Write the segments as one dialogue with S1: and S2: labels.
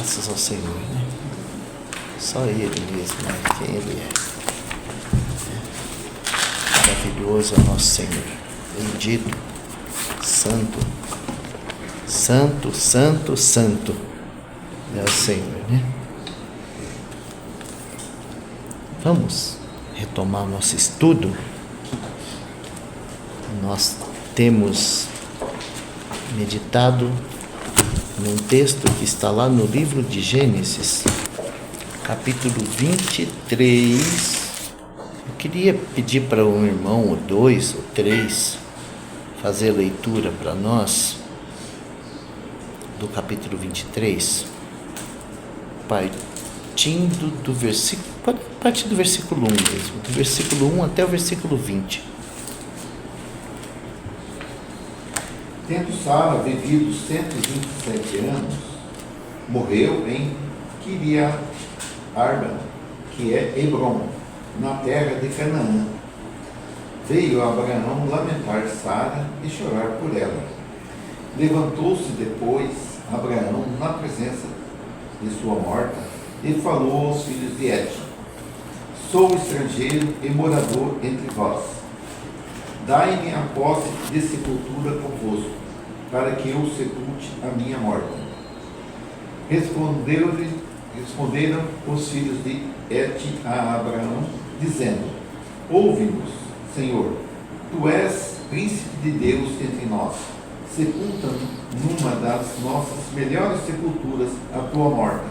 S1: Graças ao Senhor, né? Só Ele mesmo, né? Quem Ele é. Maravilhoso é o nosso Senhor. Bendito, santo, santo, santo, santo é o Senhor, né? Vamos retomar o nosso estudo. Nós temos meditado num texto que está lá no livro de Gênesis, capítulo 23. Eu queria pedir para um irmão, ou dois, ou três, fazer a leitura para nós do capítulo 23, partindo do versículo, pode partir do versículo 1 mesmo, do versículo 1 até o versículo 20.
S2: Tendo Sara vivido 127 anos, morreu em Quiriat-Arba, que é Hebrom, na terra de Canaã. Veio Abraão lamentar Sara e chorar por ela. Levantou-se depois Abraão na presença de sua morta e falou aos filhos de Et: Sou estrangeiro e morador entre vós. Dai-me a posse de sepultura convosco, para que eu sepulte a minha morta. Responderam os filhos de Et a Abraão, dizendo: Ouve-nos, Senhor, tu és príncipe de Deus entre nós. Sepulta-nos numa das nossas melhores sepulturas a tua morta.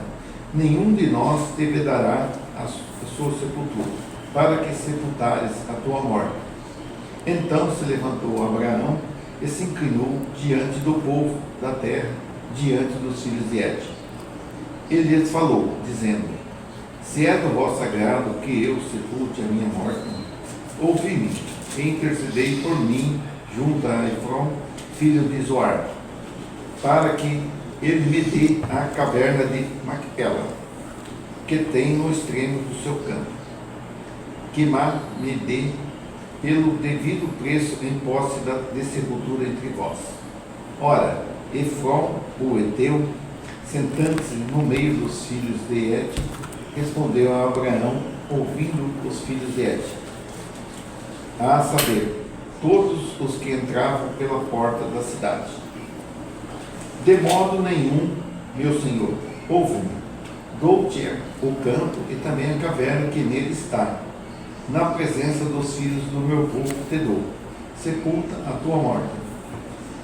S2: Nenhum de nós te vedará a sua sepultura, para que sepultares a tua morta. Então se levantou Abraão e se inclinou diante do povo da terra, diante dos filhos de Et. Ele lhes falou, dizendo: Se é do vosso agrado que eu sepulte a minha morta, ouvi-me e intercedei por mim junto a Efron, filho de Zoar, para que ele me dê a caverna de Macpela, que tem no extremo do seu campo, que me dê pelo devido preço em posse de sepultura entre vós. Ora, Efron, o Eteu, sentando-se no meio dos filhos de Et, respondeu a Abraão, ouvindo os filhos de Et, a saber, todos os que entravam pela porta da cidade: De modo nenhum, meu senhor, ouve-me, dou-te o campo e também a caverna que nele está. Na presença dos filhos do meu povo te dou, sepulta a tua morta.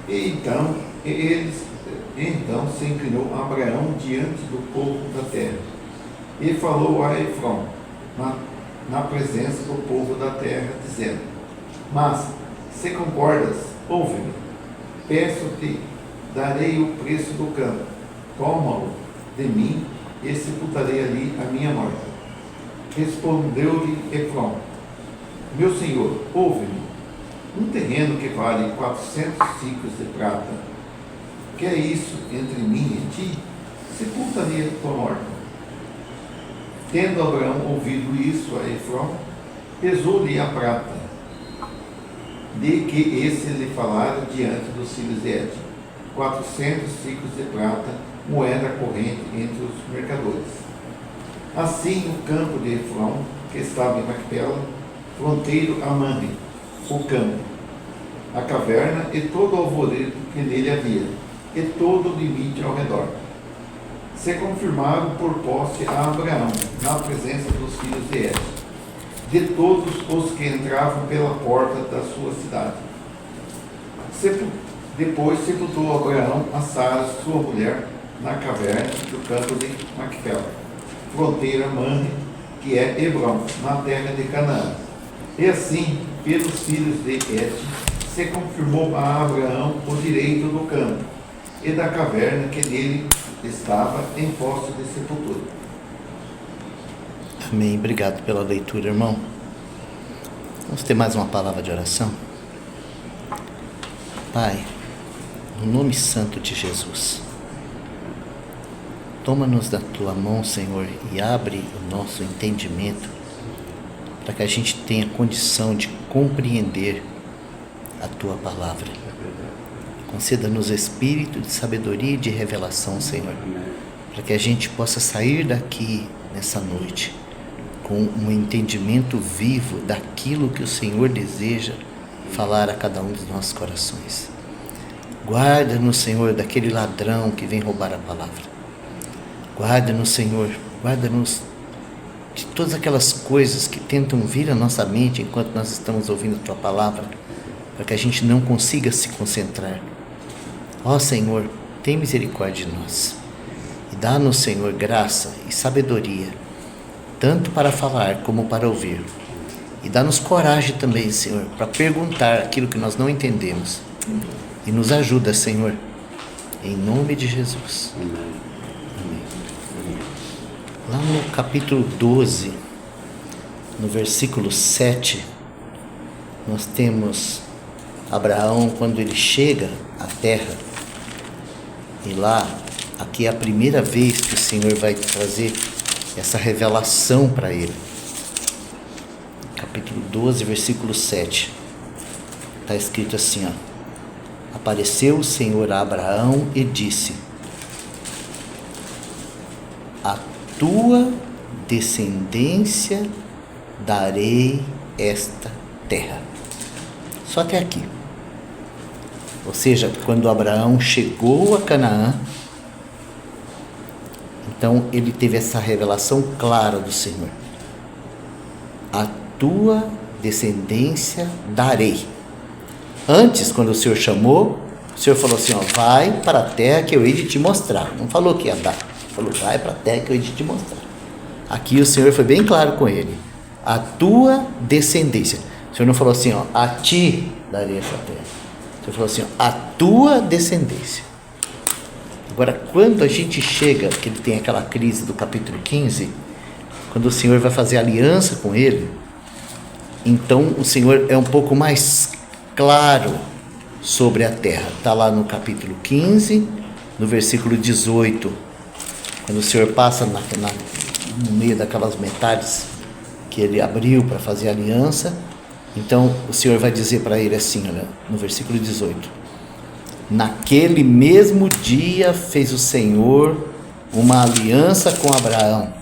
S2: Então se inclinou Abraão diante do povo da terra, e falou a Efron, na presença do povo da terra, dizendo: Mas, se concordas, ouve-me, peço-te, darei o preço do campo, toma-o de mim, e sepultarei ali a minha morta. Respondeu-lhe Efron: Meu senhor, ouve-me, um terreno que vale 400 ciclos de prata, que é isso entre mim e ti? Sepulta-me a tua morta. Tendo Abraão ouvido isso a Efron, pesou-lhe a prata, de que esse lhe falara diante dos filhos de Et, 400 ciclos de prata, moeda corrente entre os mercadores. Assim o campo de Efron, que estava em Macpela, fronteiro a Mamre, o campo, a caverna e todo o alvoredo que nele havia, e todo o limite ao redor, se confirmaram por posse a Abraão, na presença dos filhos de Et, de todos os que entravam pela porta da sua cidade. Depois sepultou Abraão a Sara, sua mulher, na caverna do campo de Macpela, fronteira Mamre, que é Hebrom, na terra de Canaã. E assim, pelos filhos de Et, se confirmou a Abraão o direito do campo e da caverna que nele estava em posse de sepultura.
S1: Amém. Obrigado pela leitura, irmão. Vamos ter mais uma palavra de oração? Pai, no nome santo de Jesus, toma-nos da tua mão, Senhor, e abre o nosso entendimento para que a gente tenha condição de compreender a tua palavra. Conceda-nos espírito de sabedoria e de revelação, Senhor, para que a gente possa sair daqui nessa noite com um entendimento vivo daquilo que o Senhor deseja falar a cada um dos nossos corações. Guarda-nos, Senhor, daquele ladrão que vem roubar a palavra. Guarda-nos, Senhor, guarda-nos de todas aquelas coisas que tentam vir à nossa mente enquanto nós estamos ouvindo a Tua palavra, para que a gente não consiga se concentrar. Ó Senhor, tem misericórdia de nós e dá-nos, Senhor, graça e sabedoria, tanto para falar como para ouvir. E dá-nos coragem também, Senhor, para perguntar aquilo que nós não entendemos. E nos ajuda, Senhor, em nome de Jesus. Amém. Lá no capítulo 12, no versículo 7, nós temos Abraão quando ele chega à terra. E lá, aqui é a primeira vez que o Senhor vai trazer essa revelação para ele. Capítulo 12, versículo 7. Está escrito assim, ó. Apareceu o Senhor a Abraão e disse: a tua descendência darei esta terra. Só até aqui. Ou seja, quando Abraão chegou a Canaã, então ele teve essa revelação clara do Senhor. A tua descendência darei. Antes, quando o Senhor chamou, o Senhor falou assim, ó, vai para a terra que eu hei de te mostrar. Não falou que ia dar, falou, vai para a terra que eu hei de te mostrar. Aqui o Senhor foi bem claro com ele. A tua descendência. O Senhor não falou assim, ó, a ti darei essa terra. O Senhor falou assim, ó, a tua descendência. Agora, quando a gente chega, que ele tem aquela crise do capítulo 15, quando o Senhor vai fazer aliança com ele, então o Senhor é um pouco mais claro sobre a terra. Está lá no capítulo 15, no versículo 18, quando o Senhor passa no meio daquelas metades que ele abriu para fazer aliança. Então o Senhor vai dizer para ele assim, olha, no versículo 18: naquele mesmo dia fez o Senhor uma aliança com Abraão,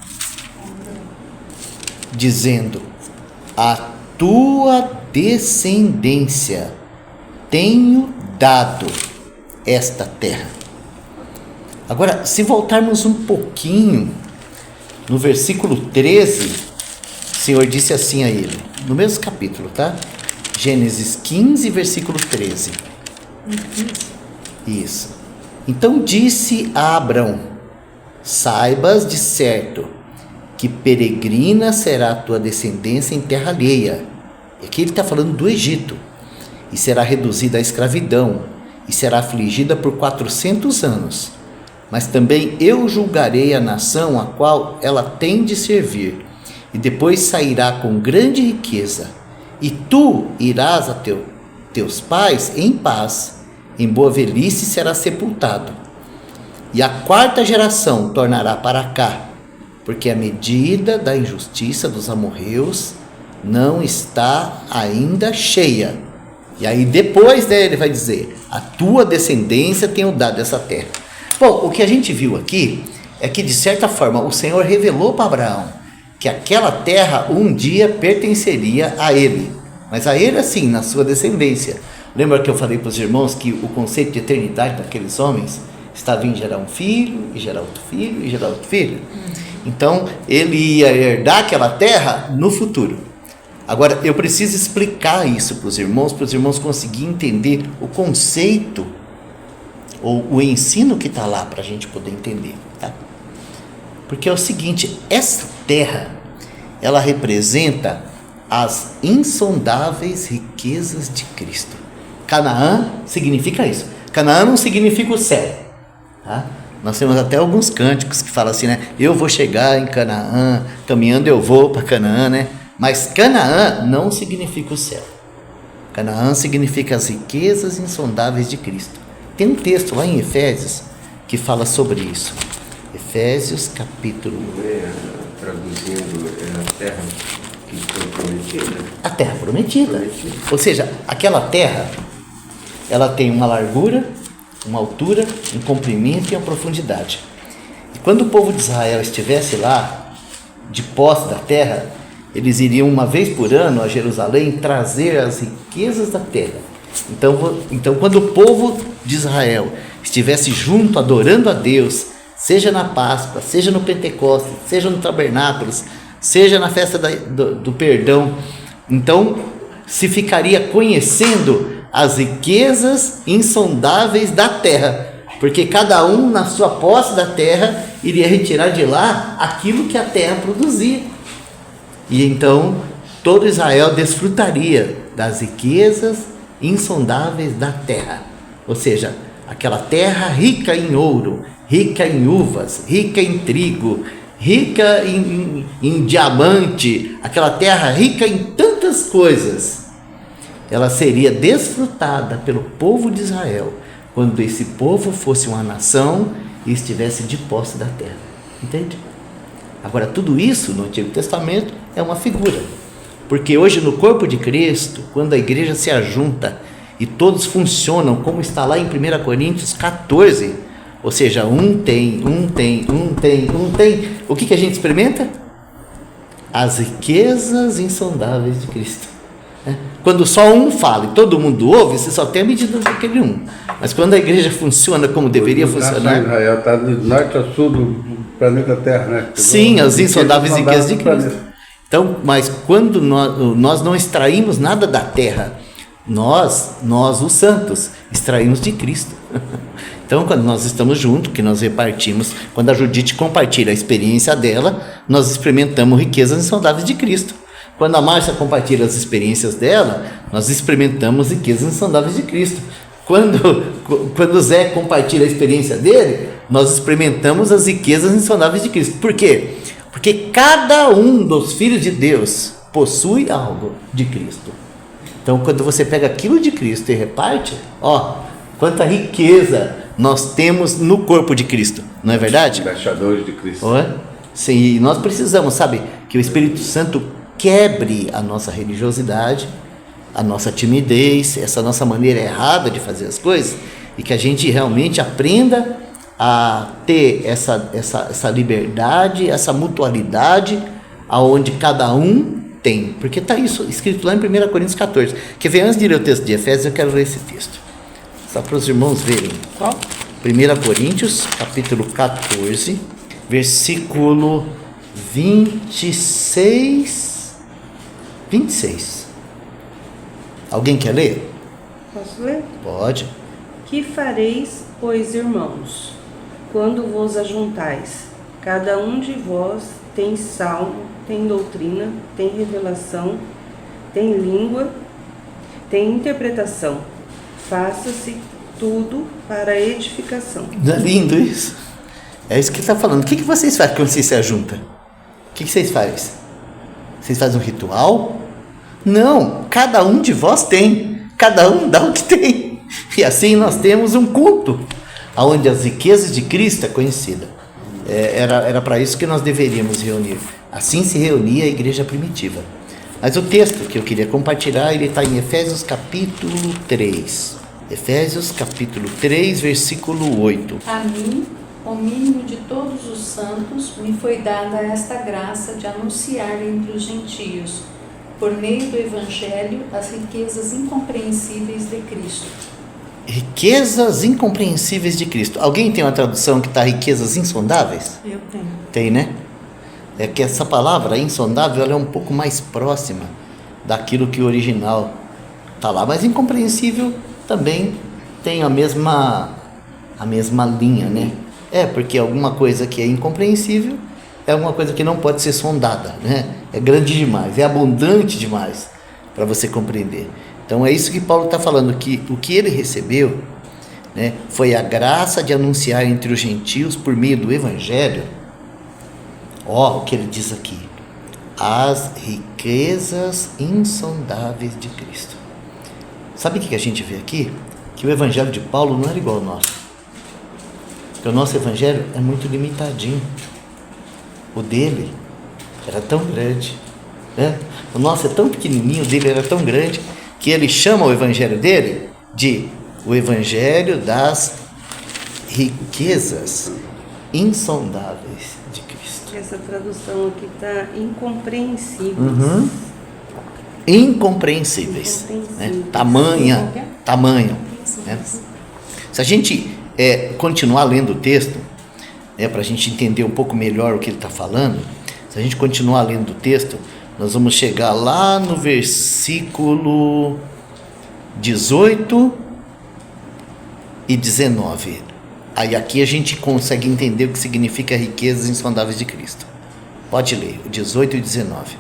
S1: dizendo: a tua descendência tenho dado esta terra. Agora, se voltarmos um pouquinho, no versículo 13, o Senhor disse assim a ele, no mesmo capítulo, tá? Gênesis 15, versículo 13. Isso. Então disse a Abrão: saibas de certo que peregrina será a tua descendência em terra alheia. E aqui ele está falando do Egito. E será reduzida à escravidão, e será afligida por 400 anos. Mas também eu julgarei a nação a qual ela tem de servir, e depois sairá com grande riqueza. E tu irás a teus pais em paz, em boa velhice serás sepultado. E a quarta geração tornará para cá, porque a medida da injustiça dos amorreus não está ainda cheia. E aí depois dele vai dizer: a tua descendência tenho dado essa terra. Bom, o que a gente viu aqui é que de certa forma o Senhor revelou para Abraão que aquela terra um dia pertenceria a ele, mas a ele assim, na sua descendência. Lembra que eu falei para os irmãos que o conceito de eternidade daqueles homens estava em gerar um filho, e gerar outro filho, e gerar outro filho? Então ele ia herdar aquela terra no futuro. Agora, eu preciso explicar isso para os irmãos conseguirem entender o conceito ou o ensino que está lá para a gente poder entender, tá? Porque é o seguinte, essa terra, ela representa as insondáveis riquezas de Cristo. Canaã significa isso. Canaã não significa o céu, tá? Nós temos até alguns cânticos que falam assim, né? Eu vou chegar em Canaã, caminhando eu vou para Canaã, né? Mas Canaã não significa o céu. Canaã significa as riquezas insondáveis de Cristo. Tem um texto lá em Efésios que fala sobre isso. Efésios capítulo...
S3: Traduzindo, é a terra que foi prometida.
S1: A terra prometida. Ou seja, aquela terra, ela tem uma largura, uma altura, um comprimento e uma profundidade. E quando o povo de Israel estivesse lá, de posse da terra, eles iriam uma vez por ano a Jerusalém trazer as riquezas da terra. Então quando o povo de Israel estivesse junto, adorando a Deus, seja na Páscoa, seja no Pentecostes, seja no Tabernáculos, seja na festa do perdão, então se ficaria conhecendo as riquezas insondáveis da terra, porque cada um na sua posse da terra iria retirar de lá aquilo que a terra produzia, e então todo Israel desfrutaria das riquezas insondáveis da terra, ou seja, aquela terra rica em ouro, rica em uvas, rica em trigo, rica em diamante, aquela terra rica em tantas coisas, ela seria desfrutada pelo povo de Israel, quando esse povo fosse uma nação e estivesse de posse da terra, entende? Agora, tudo isso no Antigo Testamento é uma figura, porque hoje no corpo de Cristo, quando a igreja se ajunta e todos funcionam como está lá em 1 Coríntios 14, ou seja, um tem, o que a gente experimenta? As riquezas insondáveis de Cristo. Quando só um fala e todo mundo ouve, você só tem a medida daquele um. Mas quando a igreja funciona como deveria funcionar...
S4: Israel está do norte ao sul do planeta Terra, né?
S1: Sim, as insondáveis riquezas de Cristo. Então, mas quando nós não extraímos nada da terra, nós os santos, extraímos de Cristo. Então, quando nós estamos juntos, que nós repartimos, quando a Judite compartilha a experiência dela, nós experimentamos riquezas insondáveis de Cristo. Quando a Márcia compartilha as experiências dela, nós experimentamos riquezas insondáveis de Cristo. Quando o Zé compartilha a experiência dele, nós experimentamos as riquezas insondáveis de Cristo. Por quê? Porque cada um dos filhos de Deus possui algo de Cristo. Então, quando você pega aquilo de Cristo e reparte, quanta riqueza nós temos no corpo de Cristo, não é verdade?
S4: Embaixadores de Cristo.
S1: Sim, e nós precisamos, que o Espírito Santo quebre a nossa religiosidade, a nossa timidez, essa nossa maneira errada de fazer as coisas, e que a gente realmente aprenda a ter essa liberdade, essa mutualidade, aonde cada um tem, porque está isso escrito lá em 1 Coríntios 14, quer ver, antes de ler o texto de Efésios, eu quero ler esse texto, só para os irmãos verem.
S5: Qual?
S1: 1 Coríntios, capítulo 14, versículo 26. Alguém quer ler?
S5: Posso ler?
S1: Pode.
S5: Que fareis, pois, irmãos, quando vos ajuntais? Cada um de vós tem salmo, tem doutrina, tem revelação, tem língua, tem interpretação. Faça-se tudo para a edificação.
S1: Não é lindo isso? É isso que ele está falando. O que vocês fazem quando vocês se ajuntam? O que vocês fazem? Vocês fazem um ritual? Não, cada um de vós tem. Cada um dá o que tem. E assim nós temos um culto, onde as riquezas de Cristo é conhecida. Era para isso que nós deveríamos reunir. Assim se reunia a igreja primitiva. Mas o texto que eu queria compartilhar, ele está em Efésios capítulo 3. Efésios capítulo 3, versículo 8.
S6: A mim, o mínimo de todos os santos, me foi dada esta graça de anunciar entre os gentios, por meio do Evangelho, as riquezas incompreensíveis de Cristo.
S1: Riquezas incompreensíveis de Cristo. Alguém tem uma tradução que está riquezas insondáveis?
S5: Eu tenho.
S1: Tem, né? É que essa palavra insondável, ela é um pouco mais próxima daquilo que o original está lá, mas incompreensível também tem a mesma linha, né? Porque alguma coisa que é incompreensível é alguma coisa que não pode ser sondada, né? É grande demais, é abundante demais para você compreender. Então é isso que Paulo está falando, que o que ele recebeu, né, foi a graça de anunciar entre os gentios por meio do Evangelho. O que ele diz aqui: as riquezas insondáveis de Cristo. Sabe o que a gente vê aqui? Que o Evangelho de Paulo não era igual ao nosso. Porque o nosso Evangelho é muito limitadinho. O dele era tão grande, né? O nosso é tão pequenininho, o dele era tão grande, que ele chama o Evangelho dele de o Evangelho das riquezas insondáveis de Cristo.
S5: Essa tradução aqui está incompreensíveis.
S1: Incompreensíveis. Né? Tamanho. Né? Se a gente continuar lendo o texto, para a gente entender um pouco melhor o que ele está falando, se a gente continuar lendo o texto, nós vamos chegar lá no versículo 18 e 19. Aí aqui a gente consegue entender o que significa riquezas insondáveis de Cristo. Pode ler, 18 e 19.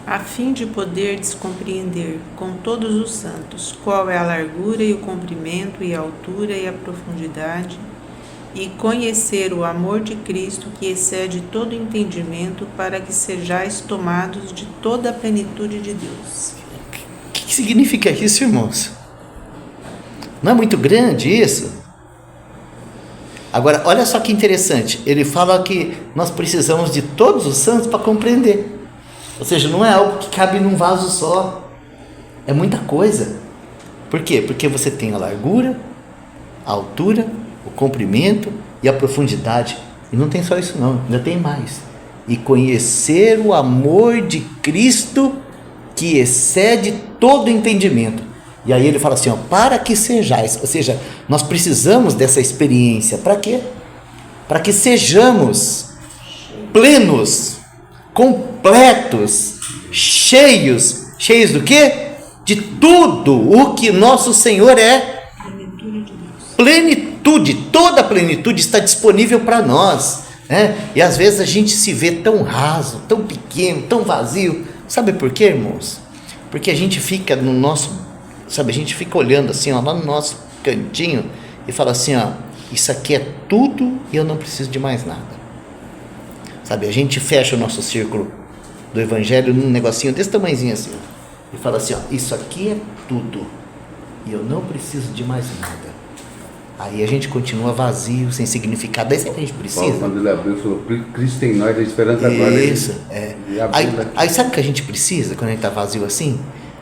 S7: A fim de poderdes compreender com todos os santos qual é a largura e o comprimento e a altura e a profundidade, e conhecer o amor de Cristo que excede todo entendimento, para que sejais tomados de toda a plenitude de Deus.
S1: O que significa isso, irmãos? Não é muito grande isso? Agora, olha só que interessante. Ele fala que nós precisamos de todos os santos para compreender. Ou seja, não é algo que cabe num vaso só. É muita coisa. Por quê? Porque você tem a largura, a altura, o comprimento e a profundidade. E não tem só isso não, ainda tem mais. E conhecer o amor de Cristo que excede todo entendimento. E aí ele fala assim, para que sejais, ou seja, nós precisamos dessa experiência. Para quê? Para que sejamos plenos, completos, cheios do quê? De tudo o que nosso Senhor é. Plenitude, toda a plenitude está disponível para nós, né? E às vezes a gente se vê tão raso, tão pequeno, tão vazio. Sabe por quê, irmãos? Porque a gente fica no nosso, a gente fica olhando assim, lá no nosso cantinho e fala assim, isso aqui é tudo e eu não preciso de mais nada. Sabe, a gente fecha o nosso círculo do evangelho num negocinho desse tamanhozinho assim, e fala assim, isso aqui é tudo e eu não preciso de mais nada. Aí a gente continua vazio, sem significado. É isso que a gente precisa.
S4: Paulo, quando ele abriu, falou, Cristo em nós, a esperança agora.
S1: Isso, Aí sabe o que a gente precisa quando a gente está vazio assim?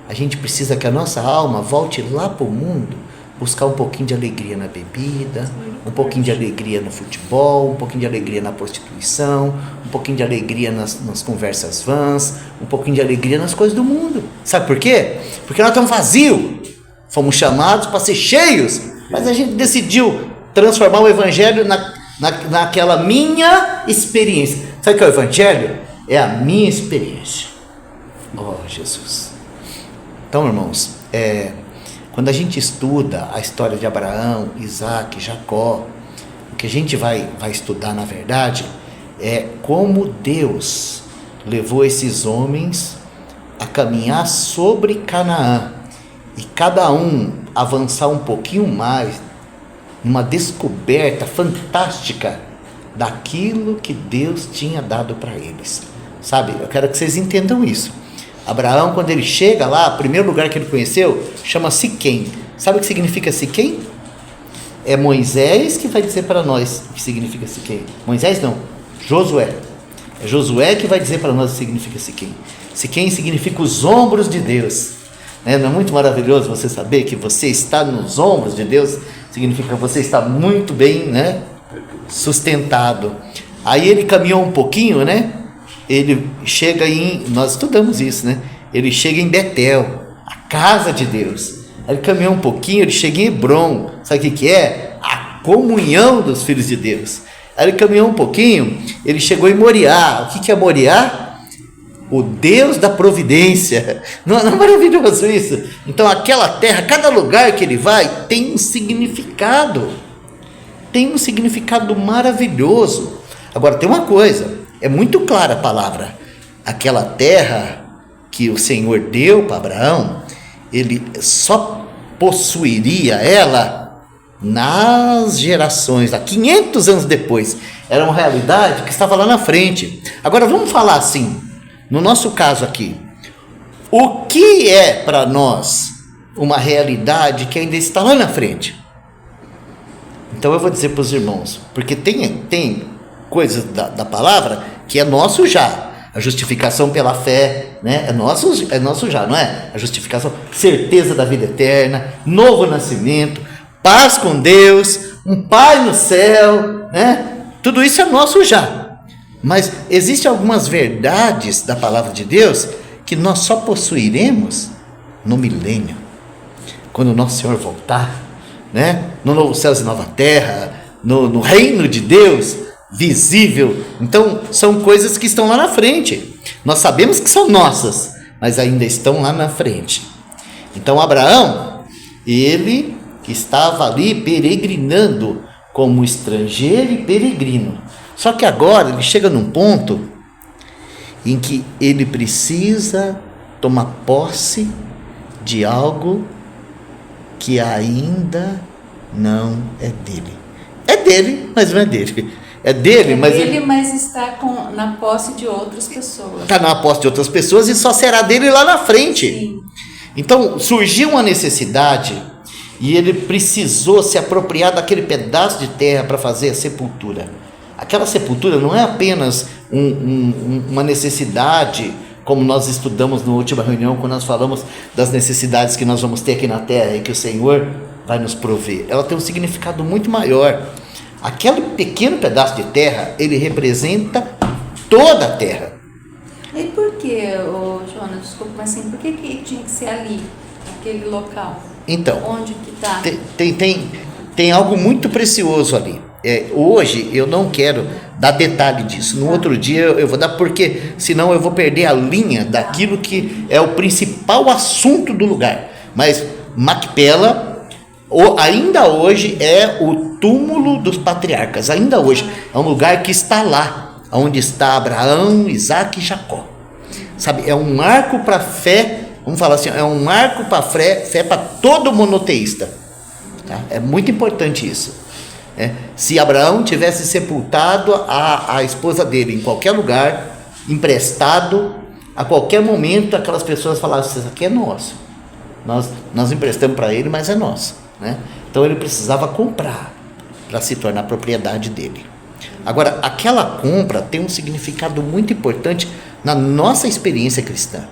S1: A gente precisa que a nossa alma volte lá para o mundo, buscar um pouquinho de alegria na bebida, um pouquinho de alegria no futebol, um pouquinho de alegria na prostituição, um pouquinho de alegria nas conversas vãs, um pouquinho de alegria nas coisas do mundo. Sabe por quê? Porque nós estamos vazios. Fomos chamados para ser cheios, mas a gente decidiu transformar o evangelho naquela minha experiência. Sabe o que é o evangelho? É a minha experiência. Oh, Jesus. Então, irmãos, quando a gente estuda a história de Abraão, Isaac, Jacó, o que a gente vai estudar, na verdade, é como Deus levou esses homens a caminhar sobre Canaã, e cada um avançar um pouquinho mais numa descoberta fantástica daquilo que Deus tinha dado para eles. Sabe, eu quero que vocês entendam isso. Abraão, quando ele chega lá, o primeiro lugar que ele conheceu chama Siquém. Sabe o que significa Siquém? É Moisés que vai dizer para nós o que significa Siquém. Moisés não, Josué. É Josué que vai dizer para nós o que significa Siquém. Siquém significa os ombros de Deus. Não é muito maravilhoso você saber que você está nos ombros de Deus? Significa que você está muito bem, né, sustentado. Aí ele caminhou um pouquinho, né? Ele chega nós estudamos isso, né? Ele chega em Betel, a casa de Deus. Aí ele caminhou um pouquinho, ele chega em Hebrom. Sabe o que é? A comunhão dos filhos de Deus. Aí ele caminhou um pouquinho, ele chegou em Moriá. O que é Moriá? O Deus da providência. Não é maravilhoso isso? Então aquela terra, cada lugar que ele vai tem um significado. Tem um significado maravilhoso. Agora tem uma coisa, é muito clara a palavra. Aquela terra que o Senhor deu para Abraão, ele só possuiria ela nas gerações, há 500 anos depois. Era uma realidade que estava lá na frente. Agora vamos falar assim, no nosso caso aqui, o que é para nós uma realidade que ainda está lá na frente? Então eu vou dizer para os irmãos, porque tem coisas da palavra que é nosso já. A justificação pela fé, né? É nosso já, não é? A justificação, certeza da vida eterna, novo nascimento, paz com Deus, um Pai no céu, né? Tudo isso é nosso já. Mas existem algumas verdades da palavra de Deus que nós só possuiremos no milênio, quando o nosso Senhor voltar, né? No novo céu e nova terra, no reino de Deus visível. Então são coisas que estão lá na frente. Nós sabemos que são nossas, mas ainda estão lá na frente. Então Abraão, ele estava ali peregrinando como estrangeiro e peregrino. Só que agora ele chega num ponto em que ele precisa tomar posse de algo que ainda não é dele. É dele, mas não é dele. É dele, mas
S6: mas está na posse de outras pessoas.
S1: Está na posse de outras pessoas e só será dele lá na frente.
S6: Sim.
S1: Então surgiu uma necessidade e ele precisou se apropriar daquele pedaço de terra para fazer a sepultura. Aquela sepultura não é apenas uma necessidade, como nós estudamos na última reunião, quando nós falamos das necessidades que nós vamos ter aqui na terra e que o Senhor vai nos prover. Ela tem um significado muito maior. Aquele pequeno pedaço de terra, ele representa toda a terra.
S6: E por que, Jonas, desculpa, mas assim, por que tinha que ser ali, aquele local?
S1: Então,
S6: onde que está?
S1: Tem algo muito precioso ali. Hoje eu não quero dar detalhe disso. No outro dia eu vou dar, porque senão eu vou perder a linha daquilo que é o principal assunto do lugar. Mas Macpela, ainda hoje, é o túmulo dos patriarcas. Ainda hoje é um lugar que está lá, onde está Abraão, Isaac e Jacó. Sabe, é um marco para a fé. Vamos falar assim, é um marco para a fé para todo monoteísta. Tá? É muito importante isso. Se Abraão tivesse sepultado a esposa dele em qualquer lugar, emprestado, a qualquer momento aquelas pessoas falavam, isso aqui é nosso. Nós emprestamos para ele, mas é nosso. Né? Então ele precisava comprar para se tornar propriedade dele. Agora, aquela compra tem um significado muito importante na nossa experiência cristã.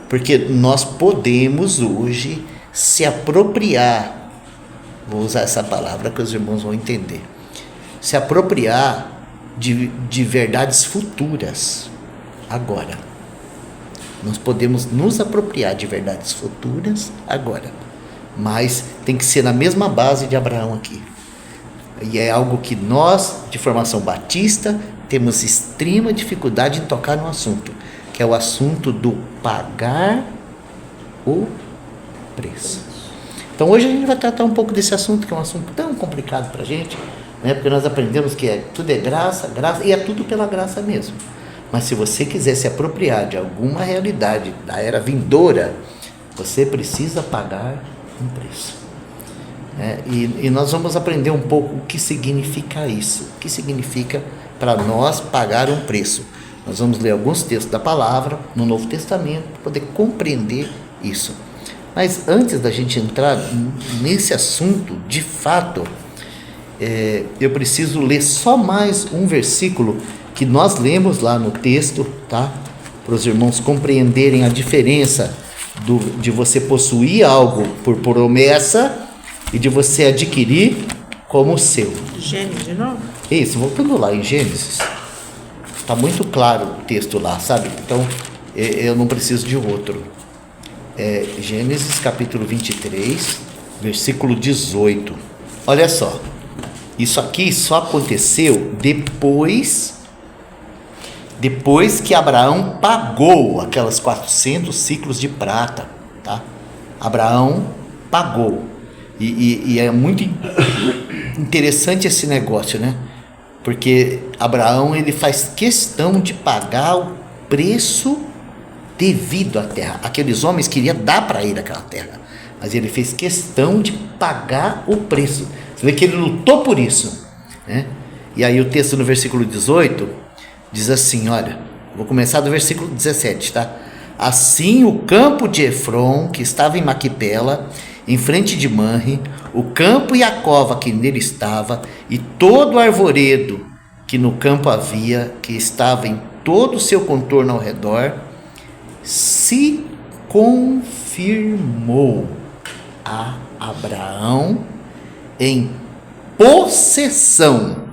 S1: Porque nós podemos hoje se apropriar, vou usar essa palavra que os irmãos vão entender, se apropriar de verdades futuras agora. Nós podemos nos apropriar de verdades futuras agora, mas tem que ser na mesma base de Abraão aqui. E é algo que nós, de formação batista, temos extrema dificuldade em tocar no assunto, que é o assunto do pagar o preço. Então hoje a gente vai tratar um pouco desse assunto, que é um assunto tão complicado para a gente, né? Porque nós aprendemos que tudo é graça, e é tudo pela graça mesmo. Mas se você quiser se apropriar de alguma realidade da era vindoura, você precisa pagar um preço. E nós vamos aprender um pouco o que significa isso, o que significa para nós pagar um preço. Nós vamos ler alguns textos da palavra no Novo Testamento para poder compreender isso. Mas antes da gente entrar nesse assunto, de fato, eu preciso ler só mais um versículo que nós lemos lá no texto, tá? Para os irmãos compreenderem a diferença de você possuir algo por promessa e de você adquirir como seu.
S7: Gênesis de novo?
S1: Isso, voltando lá em Gênesis. Está muito claro o texto lá, sabe? Então, eu não preciso de outro. Gênesis capítulo 23, versículo 18. Olha só. Isso aqui só aconteceu depois que Abraão pagou aquelas 400 ciclos de prata. Tá? Abraão pagou. E é muito interessante esse negócio, né? Porque Abraão, ele faz questão de pagar o preço devido à terra. Aqueles homens queriam dar para ele aquela terra, mas ele fez questão de pagar o preço. Você vê que ele lutou por isso, né? E aí o texto no versículo 18 diz assim, olha, vou começar do versículo 17, tá? Assim o campo de Efron, que estava em Maquipela, em frente de Manre, o campo e a cova que nele estava, e todo o arvoredo que no campo havia, que estava em todo o seu contorno ao redor, se confirmou a Abraão em possessão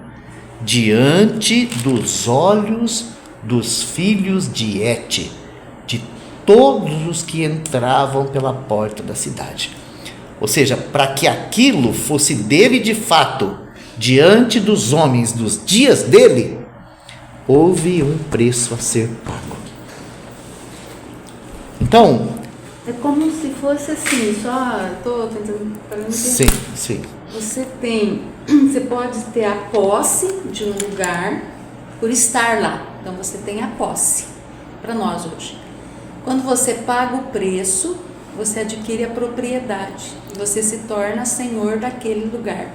S1: diante dos olhos dos filhos de Et, de todos os que entravam pela porta da cidade. Ou seja, para que aquilo fosse dele de fato, diante dos homens dos dias dele, houve um preço a ser pago. Então,
S5: É como se fosse assim, só estou tentando para não
S1: sim, sim.
S6: Você pode ter a posse de um lugar por estar lá. Então você tem a posse para nós hoje. Quando você paga o preço, você adquire a propriedade. Você se torna senhor daquele lugar,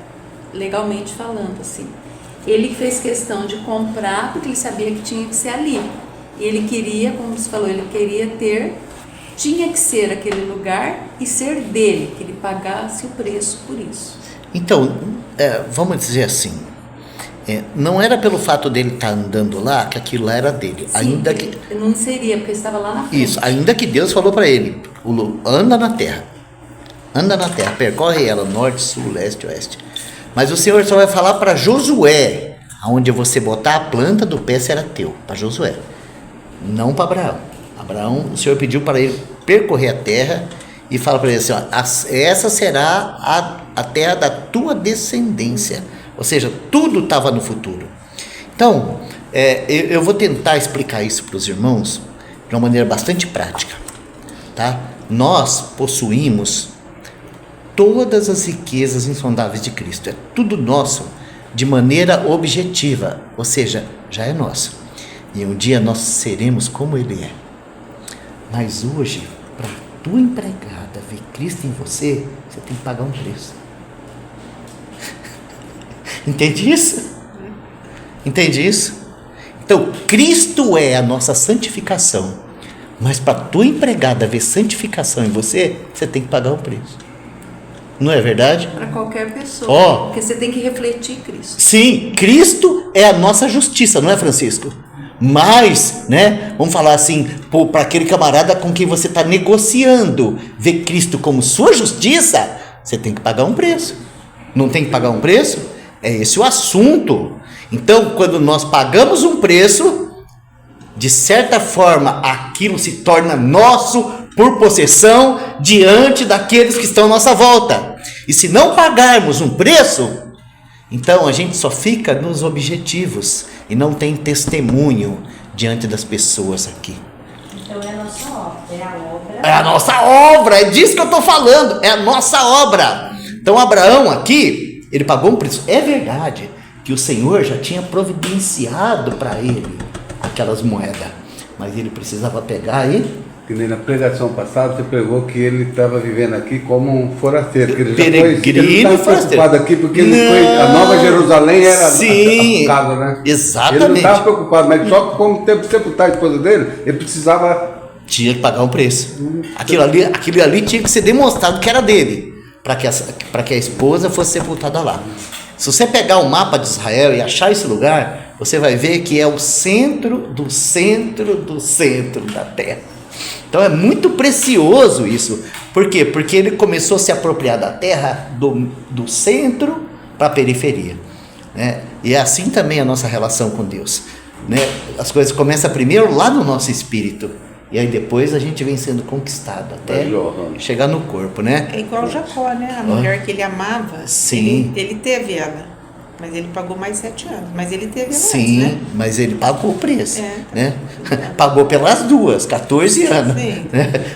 S6: legalmente falando assim. Ele fez questão de comprar porque ele sabia que tinha que ser ali. E ele queria, como você falou, tinha que ser aquele lugar e ser dele, que ele pagasse o preço por isso.
S1: Então, vamos dizer assim, não era pelo fato dele estar andando lá que aquilo lá era dele.
S6: Sim,
S1: ainda que
S6: não seria, porque ele estava lá na frente.
S1: isso, ainda que Deus falou para ele, anda na terra, percorre ela, norte, sul, leste, oeste. Mas o Senhor só vai falar para Josué, aonde você botar a planta do pé será teu, para Josué, não para Abraão. Abraão, o Senhor pediu para ele percorrer a terra e fala para ele assim, ó, essa será a terra da tua descendência. Ou seja, tudo estava no futuro. Então, eu vou tentar explicar isso para os irmãos de uma maneira bastante prática. Tá? Nós possuímos todas as riquezas insondáveis de Cristo. É tudo nosso de maneira objetiva. Ou seja, já é nosso. E um dia nós seremos como Ele é. Mas hoje, para a tua empregada ver Cristo em você, você tem que pagar um preço. Entende isso? Entende isso? Então, Cristo é a nossa santificação. Mas para a tua empregada ver santificação em você, você tem que pagar um preço. Não é verdade?
S6: Para qualquer pessoa. Porque você tem que refletir Cristo.
S1: Sim, Cristo é a nossa justiça, não é, Francisco? Mas, vamos falar assim, para aquele camarada com quem você está negociando, ver Cristo como sua justiça, você tem que pagar um preço. Não tem que pagar um preço? É esse o assunto. Então, quando nós pagamos um preço, de certa forma, aquilo se torna nosso por possessão diante daqueles que estão à nossa volta. E se não pagarmos um preço, então a gente só fica nos objetivos e não tem testemunho diante das pessoas aqui.
S8: Então é a nossa obra,
S1: É a nossa obra, é disso que eu estou falando, é a nossa obra. Então Abraão aqui, ele pagou um preço. É verdade que o Senhor já tinha providenciado para ele aquelas moedas, mas ele precisava pegar e...
S4: Que nem na pregação passada você pregou que ele estava vivendo aqui como um forasteiro, que ele
S1: peregrino
S4: já foi, ele preocupado aqui porque ele foi, a Nova Jerusalém era a casa, né?
S1: Exatamente.
S4: Ele não estava preocupado, mas só como teve que sepultar a esposa dele, ele precisava...
S1: Tinha que pagar um preço. Aquilo ali tinha que ser demonstrado que era dele, para que a esposa fosse sepultada lá. Se você pegar o mapa de Israel e achar esse lugar, você vai ver que é o centro do centro do centro da terra. Então é muito precioso isso. Por quê? Porque ele começou a se apropriar da terra do centro para a periferia. E é assim também a nossa relação com Deus. As coisas começam primeiro lá no nosso espírito. E aí depois a gente vem sendo conquistado até chegar no corpo,
S7: É igual Jacó, A mulher que ele amava,
S1: sim.
S7: Ele teve ela. Mas ele pagou mais 7 anos. Mas ele teve ela
S1: sim,
S7: antes,
S1: mas ele pagou o preço. Pagou pelas duas, 14 anos.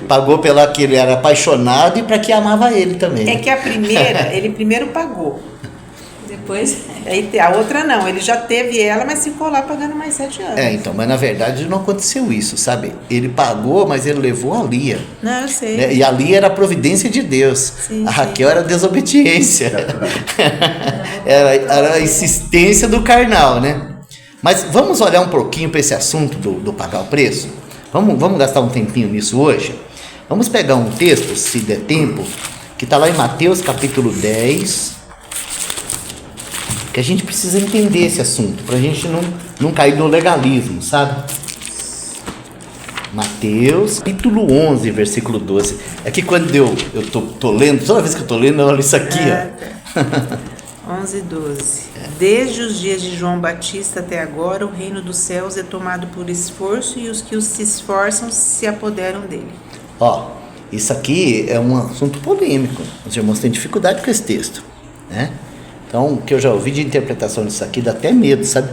S1: Pagou pela que ele era apaixonado e para que amava ele também.
S7: É que a primeira, ele primeiro pagou.
S6: Depois...
S7: A outra não, ele já teve ela, mas ficou lá pagando mais 7 anos.
S1: Então, mas na verdade não aconteceu isso, sabe? Ele pagou, mas ele levou a Lia.
S7: Não, eu sei.
S1: E a Lia era a providência de Deus.
S7: Sim,
S1: a Raquel era a desobediência. era a insistência do carnal, Mas vamos olhar um pouquinho para esse assunto do pagar o preço? Vamos gastar um tempinho nisso hoje? Vamos pegar um texto, se der tempo, que está lá em Mateus capítulo 10, que a gente precisa entender esse assunto, para a gente não cair no legalismo, sabe? Mateus, capítulo 11, versículo 12. É que quando eu tô lendo, toda vez que eu tô lendo, eu olho isso aqui,
S7: 11 e 12. Desde os dias de João Batista até agora, o reino dos céus é tomado por esforço e os que se esforçam se apoderam dele.
S1: Ó, isso aqui é um assunto polêmico. Os irmãos têm dificuldade com esse texto, né? Então, o que eu já ouvi de interpretação disso aqui dá até medo, sabe?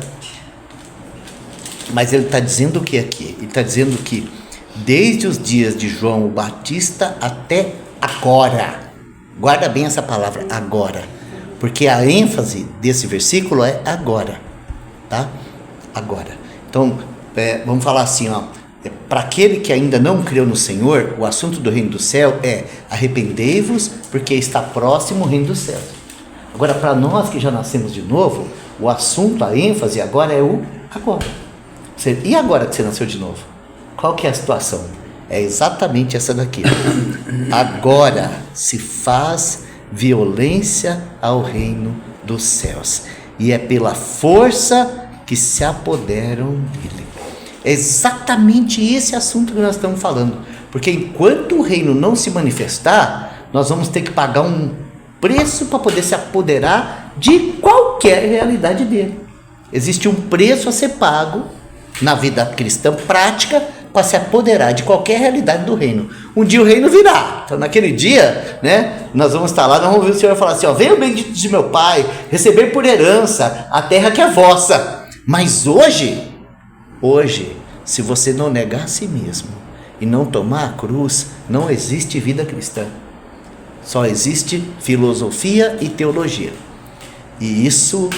S1: Mas ele está dizendo o que aqui? Ele está dizendo que desde os dias de João Batista até agora. Guarda bem essa palavra, agora. Porque a ênfase desse versículo é agora, tá? Agora. Então, vamos falar assim, ó. Para aquele que ainda não creu no Senhor, o assunto do reino do céu é arrependei-vos, porque está próximo o reino dos céus. Agora, para nós que já nascemos de novo, o assunto, a ênfase agora é o agora. E agora que você nasceu de novo? Qual que é a situação? É exatamente essa daqui. Agora se faz violência ao reino dos céus, e é pela força que se apoderam dele. É exatamente esse assunto que nós estamos falando, porque enquanto o reino não se manifestar, nós vamos ter que pagar um preço para poder se apoderar de qualquer realidade dele. Existe um preço a ser pago na vida cristã prática para se apoderar de qualquer realidade do reino. Um dia o reino virá. Então naquele dia, né, nós vamos estar lá, nós vamos ver o Senhor falar assim, ó, venha o bendito de meu Pai, receber por herança a terra que é vossa. Mas hoje, se você não negar a si mesmo e não tomar a cruz, não existe vida cristã. Só existe filosofia e teologia. E isso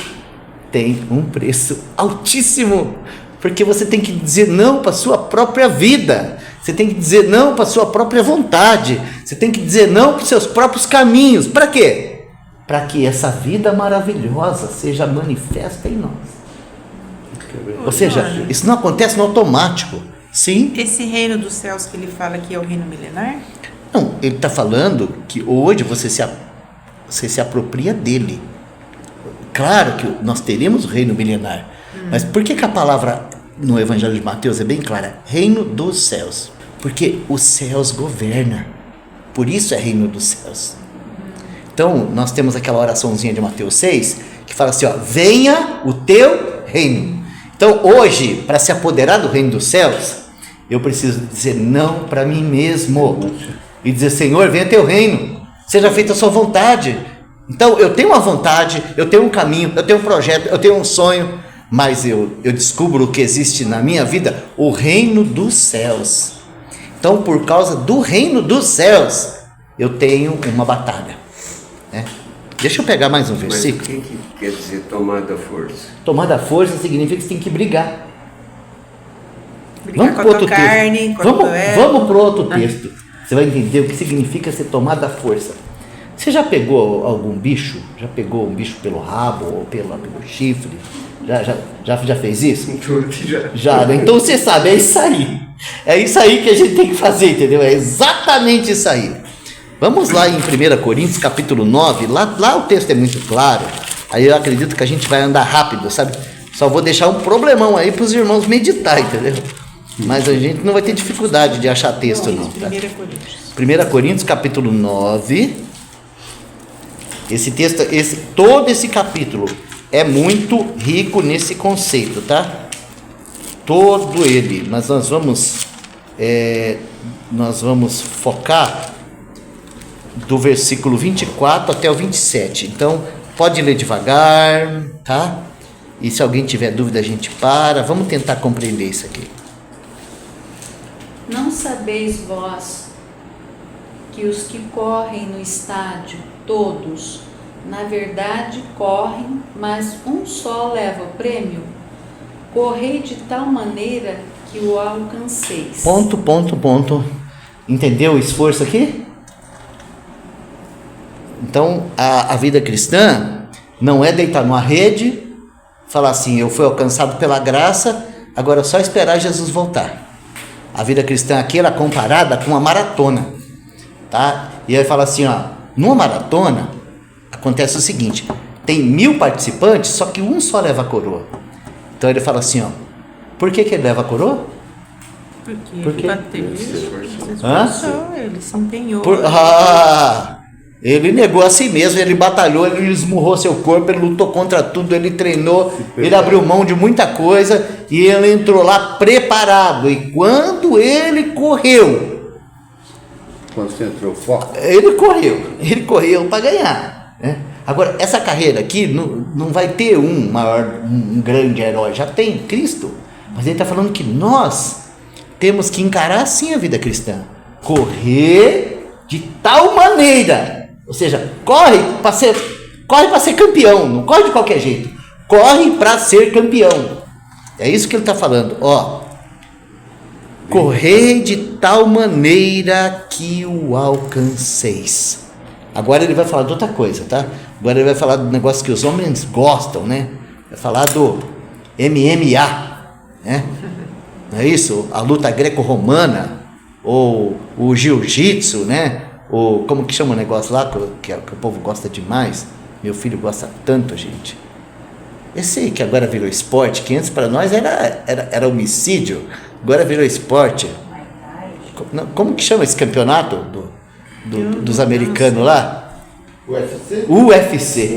S1: tem um preço altíssimo, porque você tem que dizer não para a sua própria vida, você tem que dizer não para a sua própria vontade, você tem que dizer não para os seus próprios caminhos. Para quê? Para que essa vida maravilhosa seja manifesta em nós. Ou seja, isso não acontece no automático. Sim.
S7: Esse reino dos céus que ele fala aqui é o reino milenar?
S1: Não, ele está falando que hoje você se apropria dele. Claro que nós teremos o reino milenar, mas por que a palavra no Evangelho de Mateus é bem clara? Reino dos céus. Porque os céus governam. Por isso é reino dos céus. Então, nós temos aquela oraçãozinha de Mateus 6, que fala assim, ó, venha o teu reino. Então, hoje, para se apoderar do reino dos céus, eu preciso dizer não para mim mesmo. E dizer, Senhor, venha teu reino. Seja feita a sua vontade. Então, eu tenho uma vontade, eu tenho um caminho, eu tenho um projeto, eu tenho um sonho, mas eu descubro que existe na minha vida o reino dos céus. Então, por causa do reino dos céus, eu tenho uma batalha, né? Deixa eu pegar mais um versículo.
S3: Mas o que quer dizer tomar da força?
S1: Tomar da força significa que você tem que brigar.
S7: Brigar com a tua carne, com a tua ego.
S1: Vamos para outro texto. Você vai entender o que significa ser tomado da força. Você já pegou algum bicho? Já pegou um bicho pelo rabo ou pelo chifre? Já fez isso? Já, né? Então você sabe, é isso aí. É isso aí que a gente tem que fazer, entendeu? É exatamente isso aí. Vamos lá em 1 Coríntios capítulo 9, lá o texto é muito claro. Aí eu acredito que a gente vai andar rápido, sabe? Só vou deixar um problemão aí para os irmãos meditar, entendeu? Mas a gente não vai ter dificuldade de achar texto não, tá? 1 Coríntios capítulo 9. Esse texto, todo esse capítulo é muito rico nesse conceito, tá? Todo ele, mas nós vamos focar do versículo 24 até o 27. Então, pode ler devagar, tá? E se alguém tiver dúvida, a gente para. Vamos tentar compreender isso aqui.
S6: Não sabeis vós que os que correm no estádio, todos, na verdade correm, mas um só leva o prêmio? Correi de tal maneira que o alcanceis.
S1: Ponto. Entendeu o esforço aqui? Então, a vida cristã não é deitar numa rede, falar assim, eu fui alcançado pela graça, agora é só esperar Jesus voltar. A vida cristã aqui ela é comparada com uma maratona, tá? E aí fala assim, ó, numa maratona acontece o seguinte, tem 1000 participantes, só que um só leva a coroa. Então ele fala assim, ó, por que ele leva a coroa?
S7: Porque ele bateu, ele se empenhou.
S1: Ele negou a si mesmo, ele batalhou, ele esmurrou seu corpo, ele lutou contra tudo, ele treinou, ele abriu mão de muita coisa e ele entrou lá preparado. E quando ele correu,
S4: Quando você entrou, foco.
S1: ele correu para ganhar, né? Agora, essa carreira aqui não vai ter um grande herói, já tem Cristo, mas ele está falando que nós temos que encarar assim a vida cristã, correr de tal maneira. Ou seja, corre para ser campeão, não corre de qualquer jeito, corre para ser campeão. É isso que ele está falando, ó. Correi de tal maneira que o alcanceis. Agora ele vai falar de outra coisa, tá? Agora ele vai falar do negócio que os homens gostam, né? Vai falar do MMA, né? Não é isso? A luta greco-romana, ou o jiu-jitsu, né? Ou como que chama o negócio lá que o povo gosta demais? Meu filho gosta tanto, gente. Esse aí que agora virou esporte, que antes para nós era homicídio, agora virou esporte. Como que chama esse campeonato dos americanos lá? UFC.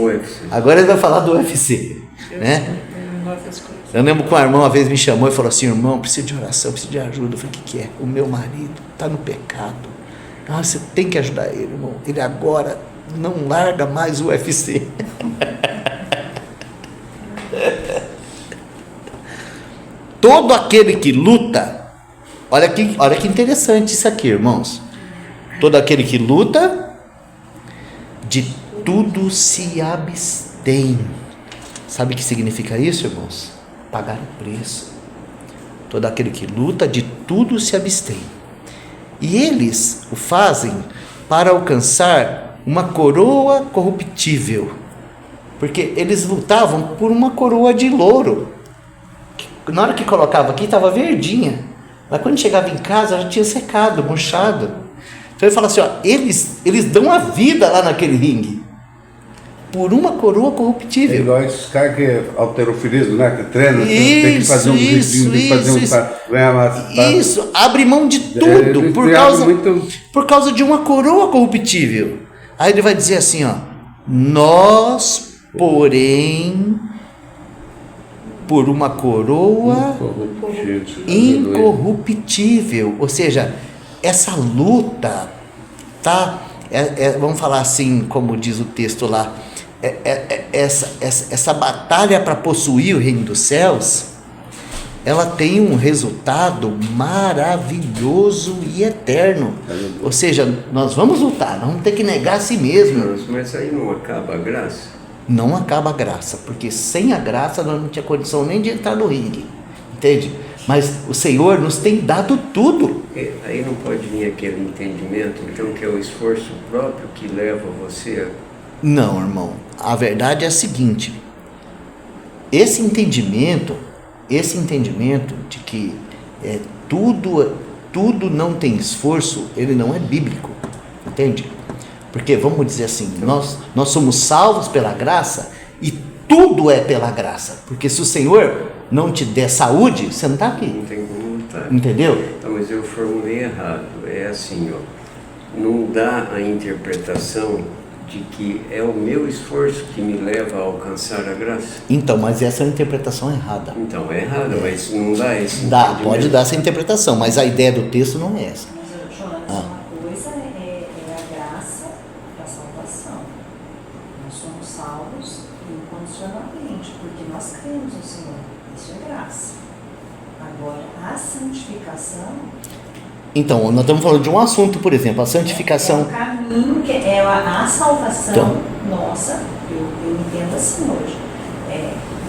S1: Agora ele vai falar do UFC, né? Eu lembro que um irmão uma vez me chamou e falou assim: irmão, preciso de oração, preciso de ajuda. Eu falei: o que é? O meu marido está no pecado. Você tem que ajudar ele, irmão. Ele agora não larga mais o UFC. Todo aquele que luta, olha que interessante isso aqui, irmãos. Todo aquele que luta, de tudo se abstém. Sabe o que significa isso, irmãos? Pagar o preço. Todo aquele que luta, de tudo se abstém. E eles o fazem para alcançar uma coroa corruptível. Porque eles lutavam por uma coroa de louro. Na hora que colocava aqui, estava verdinha. Mas quando chegava em casa, já tinha secado, murchado. Então ele fala assim, ó, eles dão a vida lá naquele ringue. Por uma coroa corruptível.
S4: É igual esses caras que alterofilismo, né? Que treinam, tem que fazer um jeitinho, tem que fazer para ganhar massa.
S1: Isso, abre mão de tudo por causa de uma coroa corruptível. Aí ele vai dizer assim, ó, nós, porém, por uma coroa incorruptível. Ou seja, essa luta, tá? Vamos falar assim, como diz o texto lá, essa batalha para possuir o reino dos céus, ela tem um resultado maravilhoso e eterno. Ou seja, nós vamos lutar, nós vamos ter que negar a si mesmo.
S3: Mas aí não acaba a graça?
S1: Não acaba a graça, porque sem a graça nós não tinha condição nem de entrar no ringue, entende? Mas o Senhor nos tem dado tudo.
S3: Aí não pode vir aquele entendimento, então, que é o esforço próprio que leva você a...
S1: Não, irmão. A verdade é a seguinte. Esse entendimento de que tudo não tem esforço, ele não é bíblico, entende? Porque, vamos dizer assim, nós somos salvos pela graça e tudo é pela graça. Porque se o Senhor não te der saúde, você não está aqui.
S3: Não tem como lutar.
S1: Entendeu?
S3: Então, mas eu formulei errado. É assim, ó. Não dá a interpretação de que é o meu esforço que me leva a alcançar a graça.
S1: Então, mas essa é uma interpretação errada.
S3: Então, é errado, mas não dá esse
S1: Dá, pode dar essa interpretação, mas a ideia do texto não é essa.
S8: Mas, Jonas, uma coisa é a graça da salvação. Nós somos salvos incondicionalmente, porque nós cremos no Senhor. Isso é graça. Agora, a santificação...
S1: Então, nós estamos falando de um assunto, por exemplo, a santificação.
S8: É um caminho, que é a salvação
S1: então,
S8: nossa, eu entendo assim hoje.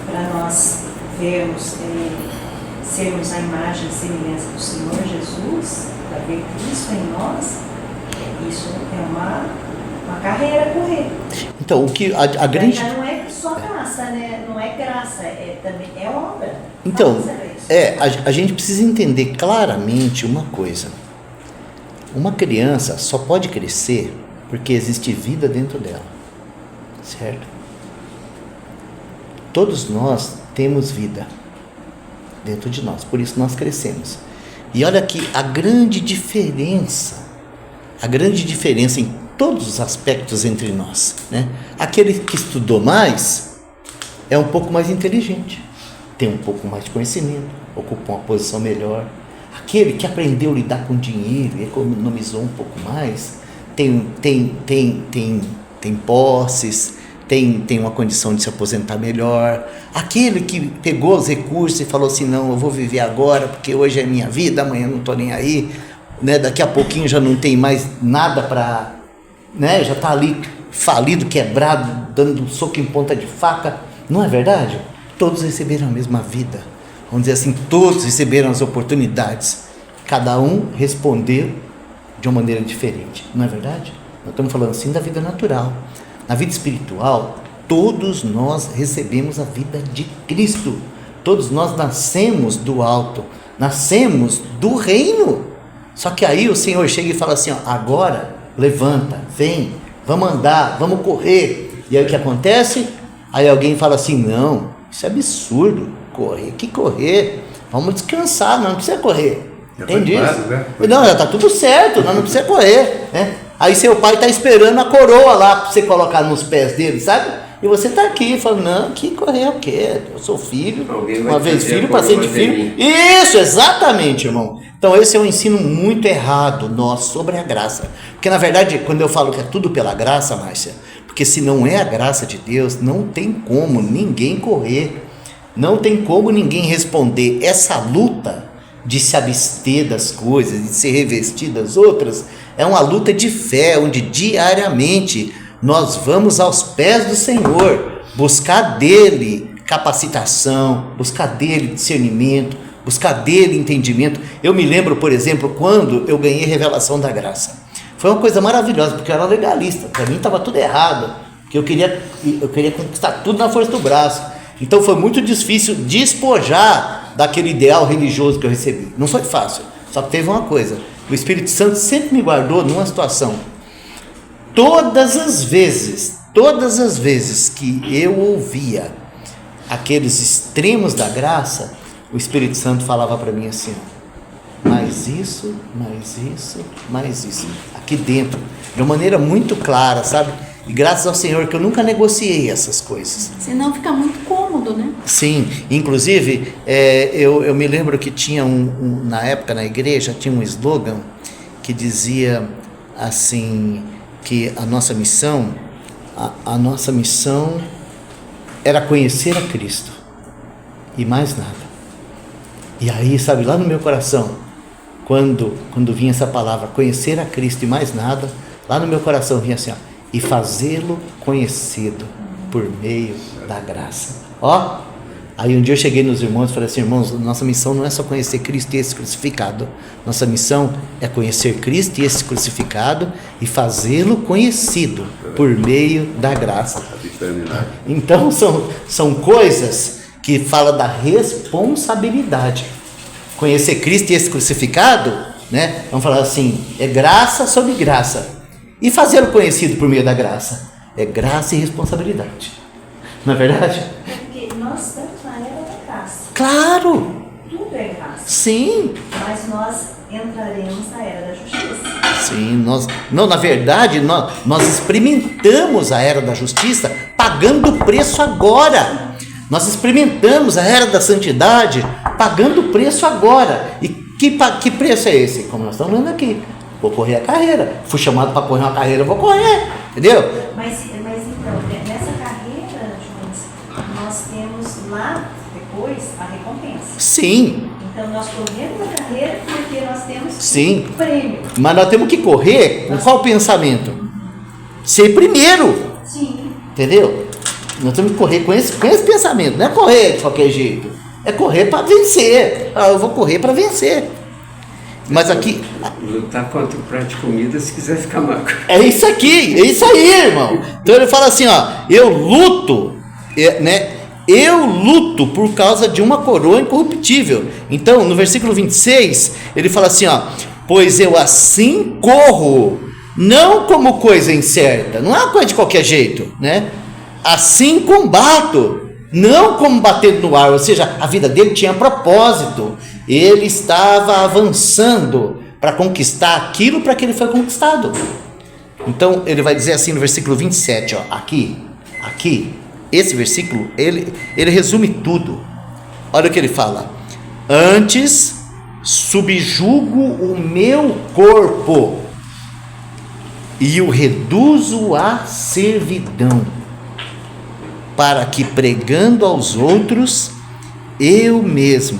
S8: Para nós vermos, sermos a imagem e semelhança do Senhor Jesus, para ver Cristo em nós, isso é uma carreira a correr.
S1: Então, o que a grande...
S8: Não é só graça, né? Não é graça, também é obra.
S1: Então, a gente precisa entender claramente uma coisa. Uma criança só pode crescer porque existe vida dentro dela, certo? Todos nós temos vida dentro de nós, por isso nós crescemos. E olha aqui a grande diferença todos os aspectos entre nós, né? Aquele que estudou mais é um pouco mais inteligente, tem um pouco mais de conhecimento, ocupa uma posição melhor. Aquele que aprendeu a lidar com dinheiro e economizou um pouco mais, tem posses, tem uma condição de se aposentar melhor. Aquele que pegou os recursos e falou assim, não, eu vou viver agora, porque hoje é minha vida, amanhã não estou nem aí, né? Daqui a pouquinho já não tem mais nada para, né? Já está ali falido, quebrado, dando soco em ponta de faca. Não é verdade? Todos receberam a mesma vida. Vamos dizer assim, todos receberam as oportunidades. Cada um respondeu de uma maneira diferente. Não é verdade? Nós estamos falando assim da vida natural. Na vida espiritual, todos nós recebemos a vida de Cristo. Todos nós nascemos do alto, nascemos do reino. Só que aí o Senhor chega e fala assim, ó, agora levanta, vem, vamos andar, vamos correr. E aí o que acontece? Aí alguém fala assim, não, isso é absurdo, correr, que correr? Vamos descansar, não precisa correr. Entende isso?
S4: Né?
S1: Não, já está tudo certo, não precisa correr, né? Aí seu pai está esperando a coroa lá para você colocar nos pés dele, sabe? E você está aqui falando, não, que correr o quê? Eu sou filho, uma vez filho, passei de filho. Isso, exatamente, irmão. Então esse é um ensino muito errado nosso sobre a graça. Porque na verdade, quando eu falo que é tudo pela graça, Márcia, porque se não é a graça de Deus, não tem como ninguém correr, não tem como ninguém responder. Essa luta de se abster das coisas, de se revestir das outras, é uma luta de fé, onde diariamente nós vamos aos pés do Senhor, buscar dele capacitação, buscar dele discernimento, buscar dele entendimento. Eu me lembro, por exemplo, quando eu ganhei revelação da graça. Foi uma coisa maravilhosa, porque eu era legalista, para mim estava tudo errado, porque eu queria conquistar tudo na força do braço. Então foi muito difícil despojar daquele ideal religioso que eu recebi. Não foi fácil, só que teve uma coisa, o Espírito Santo sempre me guardou numa situação. Todas as vezes que eu ouvia aqueles extremos da graça, o Espírito Santo falava para mim assim, mais isso, aqui dentro, de uma maneira muito clara, sabe? E graças ao Senhor que eu nunca negociei essas coisas.
S5: Senão fica muito cômodo, né?
S1: Sim, inclusive eu me lembro que tinha na época na igreja, tinha um slogan que dizia assim, que a nossa missão era conhecer a Cristo e mais nada. E aí, sabe, lá no meu coração, quando vinha essa palavra, conhecer a Cristo e mais nada, lá no meu coração vinha assim, ó, e fazê-lo conhecido por meio da graça. Ó, aí um dia eu cheguei nos irmãos e falei assim, irmãos, nossa missão não é só conhecer Cristo e esse crucificado, nossa missão é conhecer Cristo e esse crucificado e fazê-lo conhecido por meio da graça. Então são coisas que falam da responsabilidade. Conhecer Cristo e esse crucificado, né? Vamos falar assim, é graça sobre graça. E fazê-lo conhecido por meio da graça é graça e responsabilidade. Não é verdade?
S8: Porque nós estamos na era da graça.
S1: Claro!
S8: Tudo é graça.
S1: Sim!
S8: Mas nós entraremos na era da justiça.
S1: Sim, na verdade, nós experimentamos a era da justiça pagando o preço agora. Nós experimentamos a era da santidade pagando o preço agora. E que preço é esse? Como nós estamos vendo aqui. Vou correr a carreira. Fui chamado para correr uma carreira, eu vou correr. Entendeu?
S8: Mas então, nessa carreira, Jones, nós temos lá depois a recompensa.
S1: Sim.
S8: Então nós corremos a carreira porque nós temos
S1: Sim.
S8: prêmio.
S1: Mas nós temos que correr com qual pensamento? Ser primeiro.
S8: Sim.
S1: Entendeu? Nós temos que correr com esse pensamento. Não é correr de qualquer jeito. É correr para vencer. Eu vou correr para vencer. Mas aqui...
S3: Lutar contra o prato de comida se quiser ficar magro.
S1: É isso aqui, é isso aí, irmão. Então ele fala assim, ó, eu luto, né? Eu luto por causa de uma coroa incorruptível. Então, no versículo 26, ele fala assim, ó, pois eu assim corro, não como coisa incerta, não é uma coisa de qualquer jeito, né? Assim combato, não como batendo no ar, ou seja, a vida dele tinha propósito. Ele estava avançando para conquistar aquilo para que ele foi conquistado. Então ele vai dizer assim no versículo 27, ó, aqui, esse versículo, ele resume tudo. Olha o que ele fala: antes subjugo o meu corpo e o reduzo à servidão, para que pregando aos outros, eu mesmo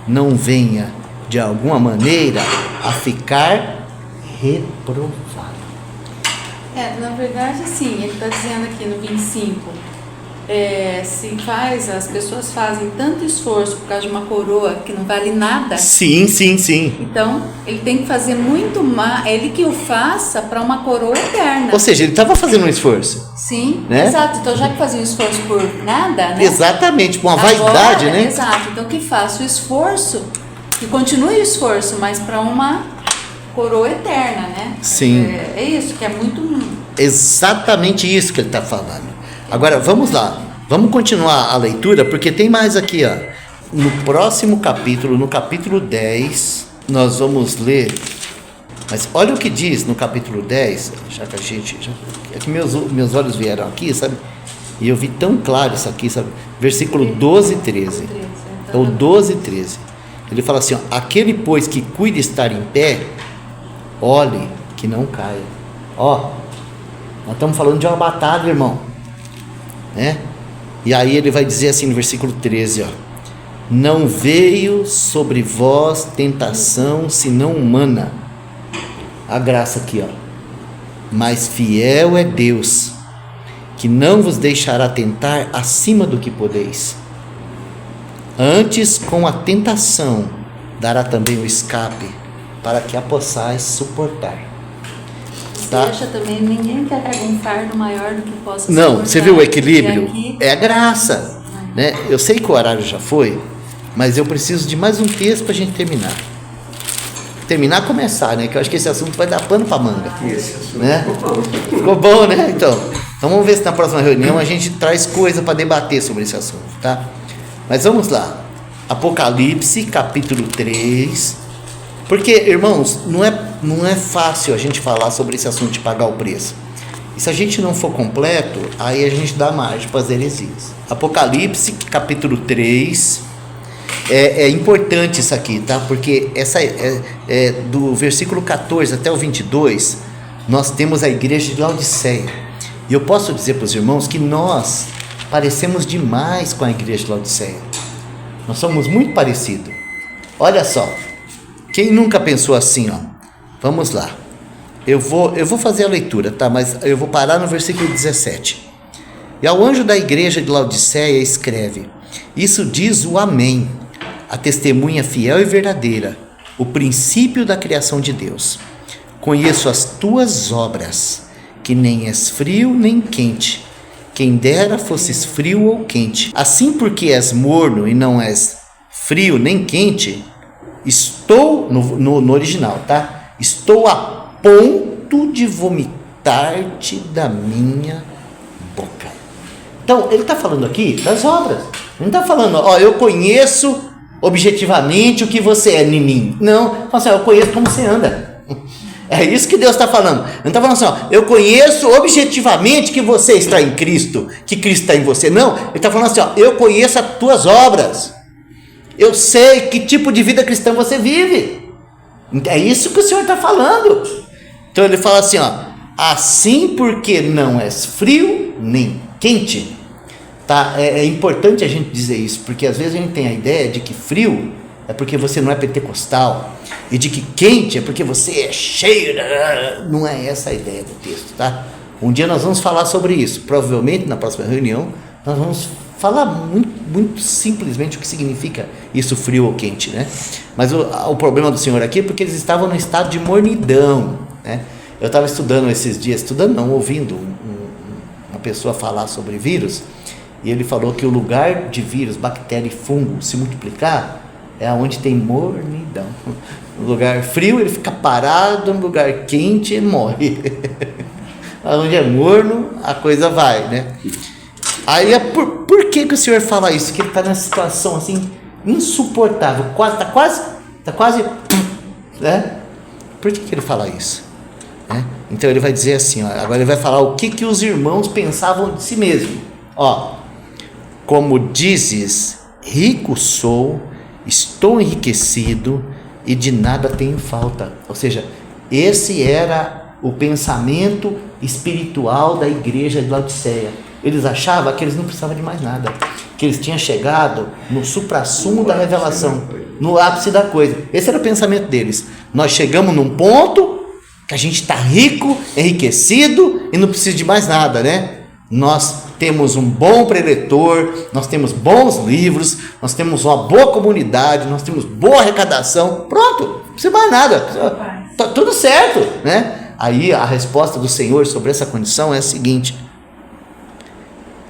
S1: não venha de alguma maneira a ficar reprovado.
S5: Na verdade, assim, ele está dizendo aqui no 25, as pessoas fazem tanto esforço por causa de uma coroa que não vale nada.
S1: Sim.
S5: Então, ele tem que fazer muito mais, ele que o faça para uma coroa eterna.
S1: Ou seja, ele estava fazendo um esforço.
S5: Sim,
S1: né?
S5: Exato. Então, já que fazia um esforço por nada, né?
S1: Exatamente, por uma
S5: Agora,
S1: vaidade, né?
S5: Exato. Então, que faça o esforço, que continue o esforço, mas para uma coroa eterna, né?
S1: Sim.
S5: É isso, que é muito...
S1: Exatamente isso que ele está falando. Agora, vamos lá. Vamos continuar a leitura, porque tem mais aqui, ó. No próximo capítulo, no capítulo 10, nós vamos ler. Mas olha o que diz no capítulo 10, já que a gente... É que meus olhos vieram aqui, sabe? E eu vi tão claro isso aqui, sabe? Versículo 12 e 13. É o 12 e 13. Ele fala assim, ó: aquele, pois, que cuida estar em pé, olhe que não caia. Ó, nós estamos falando de uma batalha, irmão, né? E aí ele vai dizer assim no versículo 13, ó: não veio sobre vós tentação senão humana. A graça aqui, ó: mas fiel é Deus, que não vos deixará tentar acima do que podeis. Antes, com a tentação, dará também o escape, para que a possais suportar. Tá?
S5: Deixa também, ninguém carrega um fardo maior do que possa
S1: Não,
S5: suportar.
S1: você viu o equilíbrio?
S5: Aqui...
S1: É a graça, né? Eu sei que o horário já foi, mas eu preciso de mais um texto para a gente terminar. Começar, né? Que eu acho que esse assunto vai dar pano para manga.
S3: Esse assunto
S1: Né?
S3: ficou bom.
S1: né? Então vamos ver se na próxima reunião a gente traz coisa para debater sobre esse assunto, tá? Mas vamos lá. Apocalipse, capítulo 3. Porque, irmãos, não é fácil a gente falar sobre esse assunto de pagar o preço. E se a gente não for completo, aí a gente dá margem para as heresias. Apocalipse, capítulo 3. É importante isso aqui, tá? Porque do versículo 14 até o 22, nós temos a igreja de Laodiceia. E eu posso dizer para os irmãos que nós parecemos demais com a igreja de Laodiceia. Nós somos muito parecidos. Olha só. Quem nunca pensou assim, ó? Vamos lá. Eu vou fazer a leitura, tá? Mas eu vou parar no versículo 17. E ao anjo da igreja de Laodiceia escreve: isso diz o Amém, a testemunha fiel e verdadeira, o princípio da criação de Deus. Conheço as tuas obras, que nem és frio nem quente. Quem dera fosses frio ou quente. Assim, porque és morno e não és frio nem quente, estou, no original, tá? Estou a ponto de vomitar-te da minha boca. Então, ele está falando aqui das obras. Ele não está falando, ó, eu conheço objetivamente o que você é em mim. Não, assim, eu conheço como você anda. É isso que Deus está falando. Ele não está falando assim, ó, eu conheço objetivamente que você está em Cristo, que Cristo está em você. Não, ele está falando assim, ó, eu conheço as tuas obras. Eu sei que tipo de vida cristã você vive. É isso que o Senhor está falando. Então ele fala assim, ó: assim, porque não és frio nem quente. Tá? É importante a gente dizer isso, porque às vezes a gente tem a ideia de que frio é porque você não é pentecostal, e de que quente é porque você é cheio. Não é essa a ideia do texto, tá? Um dia nós vamos falar sobre isso. Provavelmente na próxima reunião nós vamos falar muito simplesmente o que significa isso, frio ou quente, né? Mas o problema do Senhor aqui é porque eles estavam no estado de mornidão, né? Eu estava estudando esses dias, ouvindo uma pessoa falar sobre vírus, e ele falou que o lugar de vírus, bactéria e fungo se multiplicar é onde tem mornidão. No lugar frio ele fica parado, no lugar quente ele morre. Onde é morno a coisa vai, né? Aí por que o Senhor fala isso? Que ele está nessa situação assim insuportável, está quase, né? Por que ele fala isso? Né? Então ele vai dizer assim, ó, agora ele vai falar o que os irmãos pensavam de si mesmo. Ó, como dizes, rico sou, estou enriquecido e de nada tenho falta. Ou seja, esse era o pensamento espiritual da igreja de Laodiceia. Eles achavam que eles não precisavam de mais nada, que eles tinham chegado no suprassumo da revelação, no ápice da coisa. Esse era o pensamento deles. Nós chegamos num ponto que a gente está rico, enriquecido e não precisa de mais nada, né? Nós temos um bom preletor, nós temos bons livros, nós temos uma boa comunidade, nós temos boa arrecadação, pronto, não precisa mais nada, tá tudo certo, né? Aí a resposta do Senhor sobre essa condição é a seguinte: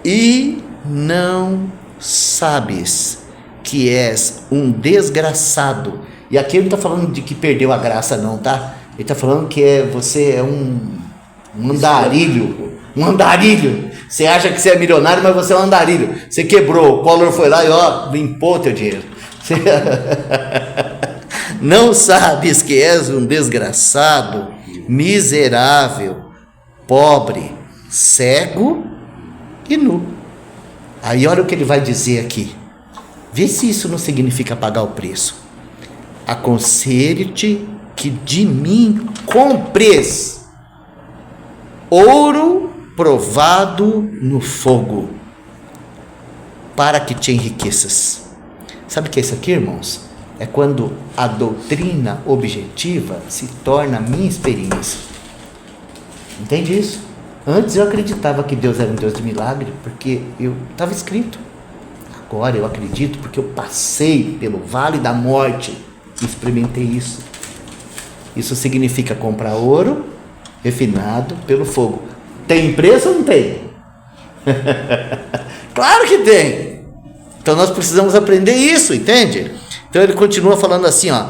S1: e não sabes que és um desgraçado. E aqui ele não está falando de que perdeu a graça não, tá? Ele está falando que você é um andarilho. Um andarilho. Você acha que você é milionário, mas você é um andarilho. Você quebrou, o Collor foi lá e limpou teu dinheiro. Não sabes que és um desgraçado, miserável, pobre, cego e nu. Aí olha o que ele vai dizer aqui. Vê se isso não significa pagar o preço. Aconselho-te que de mim compres ouro provado no fogo, para que te enriqueças. Sabe o que é isso aqui, irmãos? É quando a doutrina objetiva se torna a minha experiência. Entende isso? Antes eu acreditava que Deus era um Deus de milagre, porque estava escrito. Agora eu acredito porque eu passei pelo vale da morte e experimentei isso. Isso significa comprar ouro refinado pelo fogo. Tem preço ou não tem? Claro que tem. Então nós precisamos aprender isso, entende? Então ele continua falando assim, ó,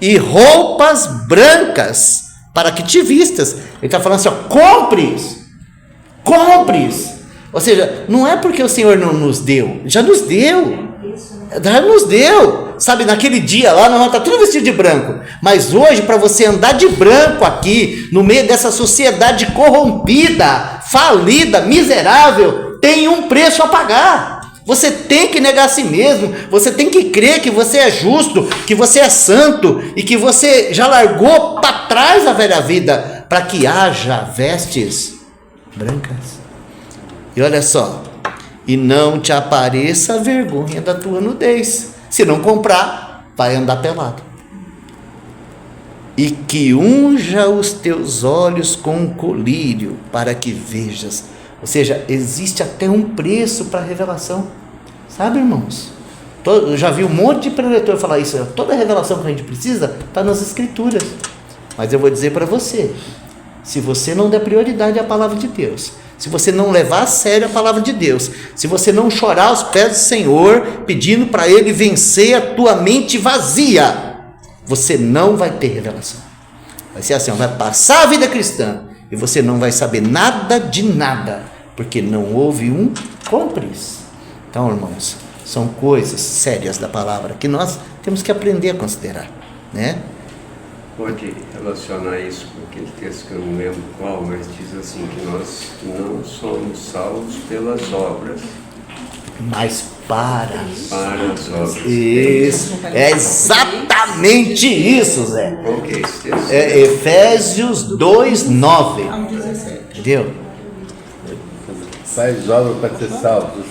S1: e roupas brancas para que te vistas. Ele está falando assim, ó, compres. Ou seja, não é porque o Senhor não nos deu, já nos deu. Sabe, naquele dia lá, nós vamos estar tudo vestido de branco. Mas hoje, para você andar de branco aqui, no meio dessa sociedade corrompida, falida, miserável, tem um preço a pagar. Você tem que negar a si mesmo, você tem que crer que você é justo, que você é santo e que você já largou para trás a velha vida, para que haja vestes brancas. E olha só, e não te apareça a vergonha da tua nudez. Se não comprar, vai andar pelado. E que unja os teus olhos com um colírio, para que vejas. Ou seja, existe até um preço para a revelação. Sabe, irmãos? Eu já vi um monte de preletor falar isso. Toda a revelação que a gente precisa está nas Escrituras. Mas eu vou dizer para você, se você não der prioridade à palavra de Deus, se você não levar a sério a palavra de Deus, se você não chorar aos pés do Senhor, pedindo para Ele vencer a tua mente vazia, você não vai ter revelação. Vai ser assim, vai passar a vida cristã e você não vai saber nada de nada, porque não houve um cúmplice. Então, irmãos, são coisas sérias da palavra que nós temos que aprender a considerar, né?
S3: Pode relacionar isso com aquele texto que eu não lembro qual, mas diz assim que nós não somos salvos pelas obras,
S1: mas para
S3: as obras.
S1: Isso, é exatamente isso, Zé.
S3: Qual que é esse texto?
S1: É Efésios 2:9. Entendeu?
S4: Faz obra para ser salvo.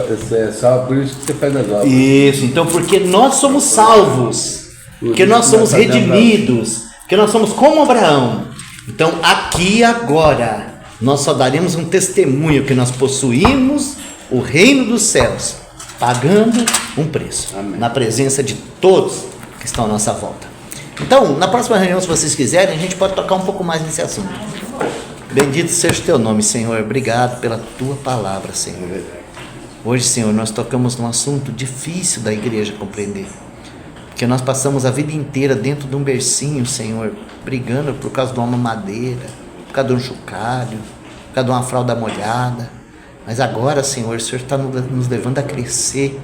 S4: Você é salvo, por isso que você faz as obras.
S1: Isso, então porque nós somos salvos, porque nós somos redimidos, porque nós somos como Abraão. Então aqui e agora nós só daremos um testemunho que nós possuímos o reino dos céus, pagando um preço. Amém. Na presença de todos que estão à nossa volta. Então, na próxima reunião, se vocês quiserem, a gente pode tocar um pouco mais nesse assunto. Bendito seja o teu nome, Senhor. Obrigado pela tua palavra, Senhor. Hoje, Senhor, nós tocamos num assunto difícil da igreja compreender. Porque nós passamos a vida inteira dentro de um bercinho, Senhor, brigando por causa de uma mamadeira, por causa de um chocalho, por causa de uma fralda molhada. Mas agora, Senhor, o Senhor está nos levando a crescer.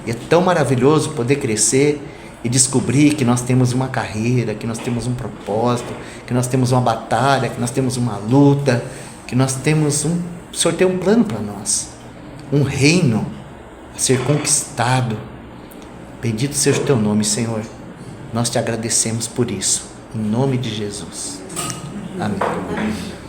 S1: E é tão maravilhoso poder crescer e descobrir que nós temos uma carreira, que nós temos um propósito, que nós temos uma batalha, que nós temos uma luta, que nós temos o Senhor tem um plano para nós, um reino a ser conquistado. Bendito seja o teu nome, Senhor. Nós te agradecemos por isso, em nome de Jesus. Amém.